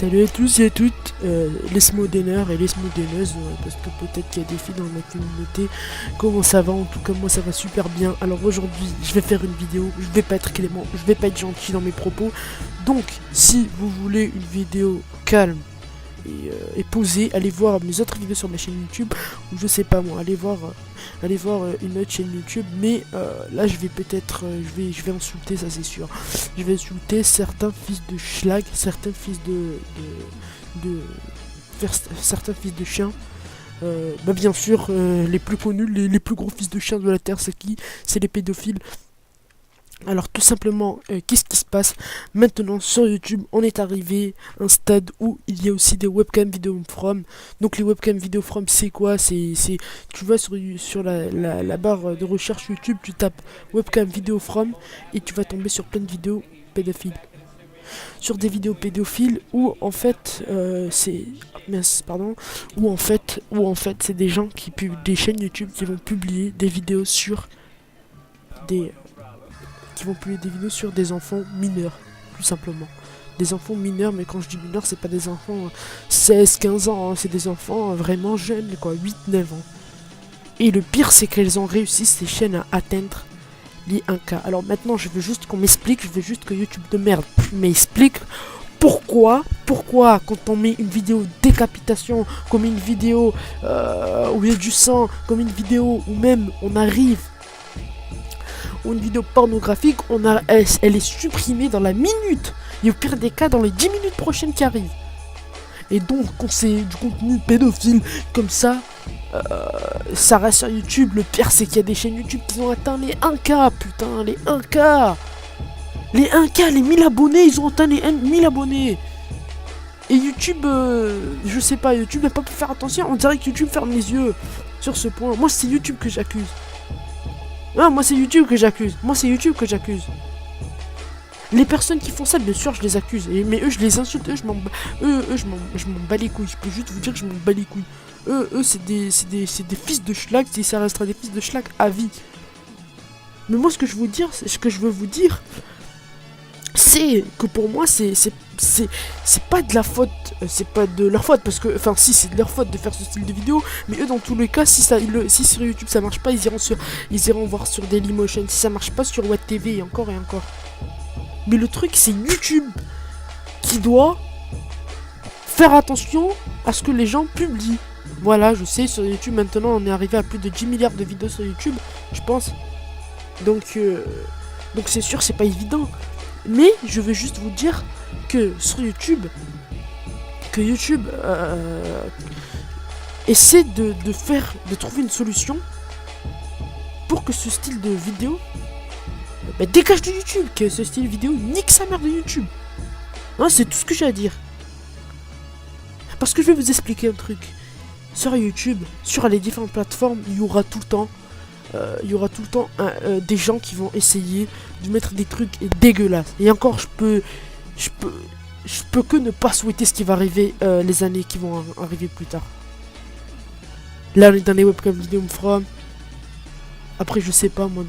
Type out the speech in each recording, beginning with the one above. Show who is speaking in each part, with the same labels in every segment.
Speaker 1: Salut à tous et à toutes, les Smodeners et les Smodeneuses, parce que peut-être qu'il y a des filles dans ma communauté. Comment ça va? En tout cas moi ça va super bien. Alors aujourd'hui je vais faire une vidéo, je vais pas être clément, je vais pas être gentil dans mes propos. Donc si vous voulez une vidéo calme et posée, allez voir mes autres vidéos sur ma chaîne YouTube, ou je sais pas moi, allez voir une autre chaîne YouTube. Mais là je vais peut-être je vais insulter, ça c'est sûr. Je vais insulter certains fils de schlag, certains fils certains fils de chiens. Bien sûr, les plus connus, les plus gros fils de chiens de la terre, c'est qui? C'est les pédophiles. Alors tout simplement, qu'est-ce qui se passe maintenant sur YouTube? On est arrivé à un stade où il y a aussi des webcam video from. Donc les webcam video from, c'est quoi? C'est tu vas sur la barre de recherche YouTube, tu tapes webcam video from et tu vas tomber sur plein de vidéos pédophiles. Sur des vidéos pédophiles où en fait c'est des gens qui des chaînes YouTube qui vont publier des vidéos sur des des enfants mineurs, tout simplement. Des enfants mineurs, mais quand je dis mineurs, c'est pas des enfants 16-15 ans, hein, c'est des enfants vraiment jeunes, quoi, 8-9 ans. Et le pire, c'est qu'elles ont réussi, ces chaînes, à atteindre les 1K. Alors maintenant, je veux juste qu'on m'explique, je veux juste que YouTube de merde m'explique pourquoi quand on met une vidéo décapitation, comme une vidéo où il y a du sang, comme une vidéo où même on arrive, ou une vidéo pornographique, elle est supprimée dans la minute, et au pire des cas dans les 10 minutes prochaines qui arrivent. Et donc quand c'est du contenu pédophile comme ça, ça reste sur YouTube. Le pire c'est qu'il y a des chaînes YouTube qui ont atteint les 1K, putain, les 1K. Les 1K, les 1000 abonnés, ils ont atteint les 1000 abonnés. Et YouTube, je sais pas, YouTube n'a pas pu faire attention, on dirait que YouTube ferme les yeux sur ce point. Moi c'est YouTube que j'accuse. Non, moi c'est YouTube que j'accuse. Les personnes qui font ça, bien sûr, je les accuse. Mais eux, je les insulte. Je m'en bats les couilles. Je peux juste vous dire que je m'en bats les couilles. Eux, c'est des fils de schlag. Ça restera des fils de schlag à vie. Mais moi, ce que je veux vous dire, c'est que pour moi, c'est pas de la faute, c'est pas de leur faute, parce que, enfin si, c'est de leur faute de faire ce style de vidéo, mais eux dans tous les cas, si sur YouTube ça marche pas, ils iront voir sur Dailymotion, si ça marche pas sur WebTV, et encore. Mais le truc, c'est YouTube qui doit faire attention à ce que les gens publient. Voilà, je sais, sur YouTube maintenant on est arrivé à plus de 10 milliards de vidéos sur YouTube, je pense. Donc c'est sûr, c'est pas évident. Mais je veux juste vous dire que sur YouTube, essaie de trouver une solution pour que ce style de vidéo dégage de YouTube, que ce style vidéo nique sa mère de YouTube. Hein, c'est tout ce que j'ai à dire. Parce que je vais vous expliquer un truc. Sur YouTube, sur les différentes plateformes, il y aura tout le temps des gens qui vont essayer de mettre des trucs dégueulasses. Et encore, je peux que ne pas souhaiter ce qui va arriver les années qui vont arriver plus tard. Là, on est dans les webcam vidéo from. Après, je sais pas, moi,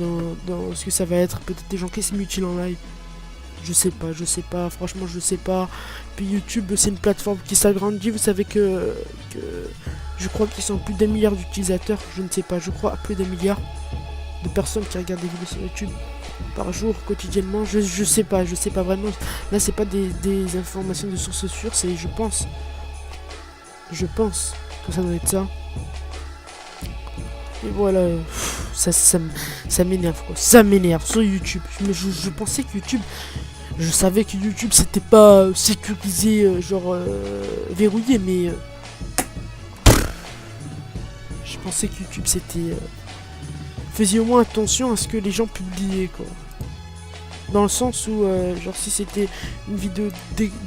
Speaker 1: dans ce que ça va être. Peut-être des gens qui se mutilent en live. Je sais pas, franchement, je sais pas. Puis YouTube, c'est une plateforme qui s'agrandit. Vous savez que je crois qu'ils sont plus d'1 milliard d'utilisateurs. Je ne sais pas, je crois à plus d'1 milliard de personnes qui regardent des vidéos sur YouTube par jour, quotidiennement. Je sais pas vraiment. Là, c'est pas des informations de source sûre, c'est je pense que ça doit être ça. Et voilà, ça m'énerve, quoi. Ça m'énerve sur YouTube. Je pensais que YouTube, je savais que YouTube c'était pas sécurisé, verrouillé, mais je pensais que YouTube c'était faisait au moins attention à ce que les gens publiaient, quoi. Dans le sens où, si c'était une vidéo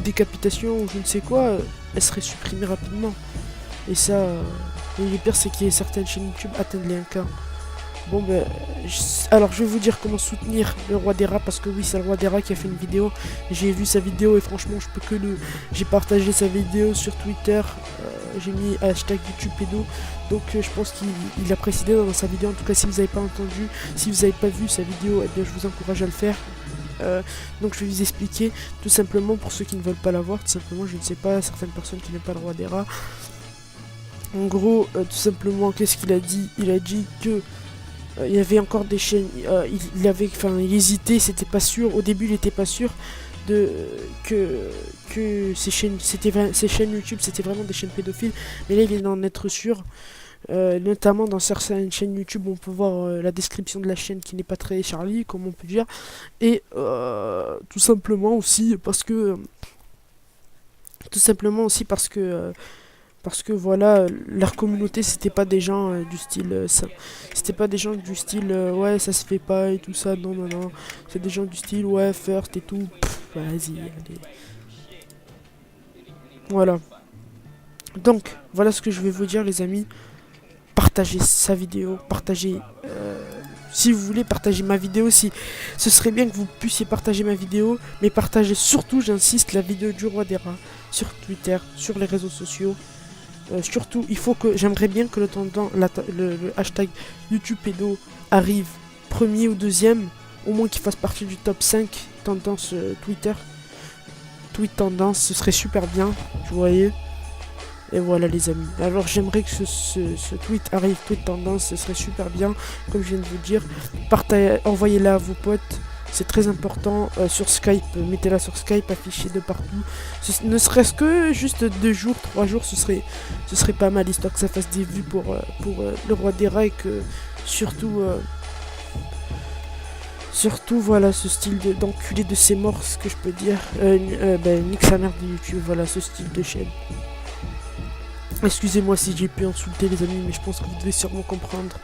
Speaker 1: décapitation ou je ne sais quoi, elle serait supprimée rapidement. Et ça, le pire c'est qu'il y a certaines chaînes YouTube atteignent les 1K. Bon alors je vais vous dire comment soutenir le roi des rats, parce que oui, c'est le roi des rats qui a fait une vidéo. J'ai vu sa vidéo et franchement j'ai partagé sa vidéo sur Twitter, j'ai mis hashtag YouTube pédo. Donc je pense qu'il a précisé dans sa vidéo. En tout cas, si vous n'avez pas entendu, si vous n'avez pas vu sa vidéo, eh bien je vous encourage à le faire. Donc je vais vous expliquer tout simplement pour ceux qui ne veulent pas la voir. Tout simplement, je ne sais pas, certaines personnes qui n'aiment pas le roi des rats. En gros, tout simplement, qu'est-ce qu'il a dit? Il a dit que il y avait encore des chaînes, il hésitait, c'était pas sûr. Au début, il était pas sûr de que ces chaînes YouTube, c'était vraiment des chaînes pédophiles. Mais là, il vient d'en être sûr. Notamment dans certaines chaînes YouTube, on peut voir la description de la chaîne qui n'est pas très Charlie, comme on peut dire. Et tout simplement aussi parce que voilà, leur communauté, c'était pas des gens du style ça. C'était pas des gens du style ouais, ça se fait pas et tout ça. Non, non, non. C'est des gens du style ouais, first et tout. Vas-y, allez. Voilà. Donc, voilà ce que je vais vous dire, les amis. Partagez sa vidéo, partagez. Si vous voulez partager ma vidéo, si ce serait bien que vous puissiez partager ma vidéo, mais partagez surtout, j'insiste, la vidéo du roi des rats sur Twitter, sur les réseaux sociaux. Surtout, j'aimerais bien que le hashtag YouTube Pédo arrive premier ou deuxième, au moins qu'il fasse partie du top 5 tendance Twitter. Tweet tendance, ce serait super bien, vous voyez. Et voilà les amis. Alors j'aimerais que ce tweet arrive, tweet tendance, ce serait super bien, comme je viens de vous dire. Envoyez-la à vos potes. C'est très important. Sur Skype, mettez-la sur Skype, affichée de partout. Ne serait-ce que juste 2 jours, 3 jours, ce serait pas mal, histoire que ça fasse des vues pour le roi des rats et que surtout voilà, ce style d'enculé de ses morts, ce que je peux dire. Nique sa mère de YouTube, voilà ce style de chaîne. Excusez-moi si j'ai pu insulter les amis, mais je pense que vous devez sûrement comprendre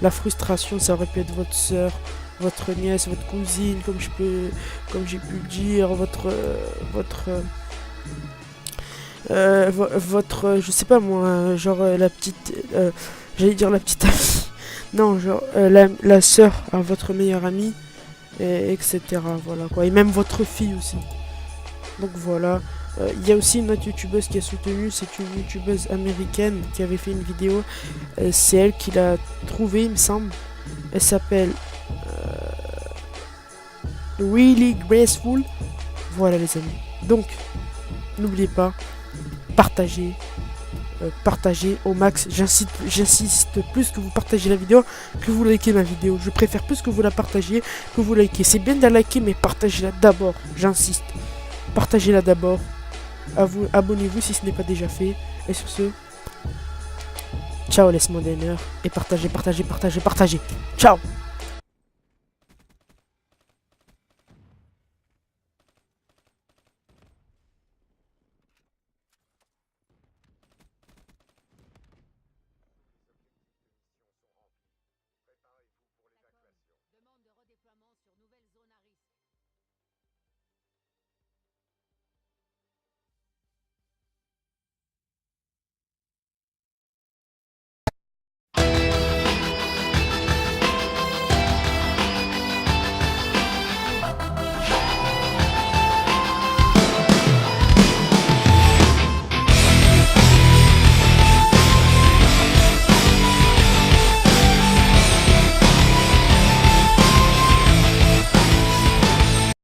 Speaker 1: la frustration. Ça aurait pu être votre soeur, votre nièce, votre cousine, comme j'ai pu le dire, je sais pas moi, genre la petite, j'allais dire la petite amie, non, genre la soeur à votre meilleure amie, etc. Voilà quoi, et même votre fille aussi. Donc voilà. Il y a aussi une autre youtubeuse qui a soutenu, c'est une youtubeuse américaine qui avait fait une vidéo. C'est elle qui l'a trouvée, il me semble. Elle s'appelle Really Graceful. Voilà les amis. Donc, n'oubliez pas, partagez au max. J'insiste plus que vous partagez la vidéo que vous likez ma vidéo. Je préfère plus que vous la partagiez que vous likez. C'est bien de la liker, mais partagez-la d'abord. J'insiste. Partagez-la d'abord. Abonnez-vous si ce n'est pas déjà fait. Et sur ce, ciao les Smodeners. Et partagez. Ciao.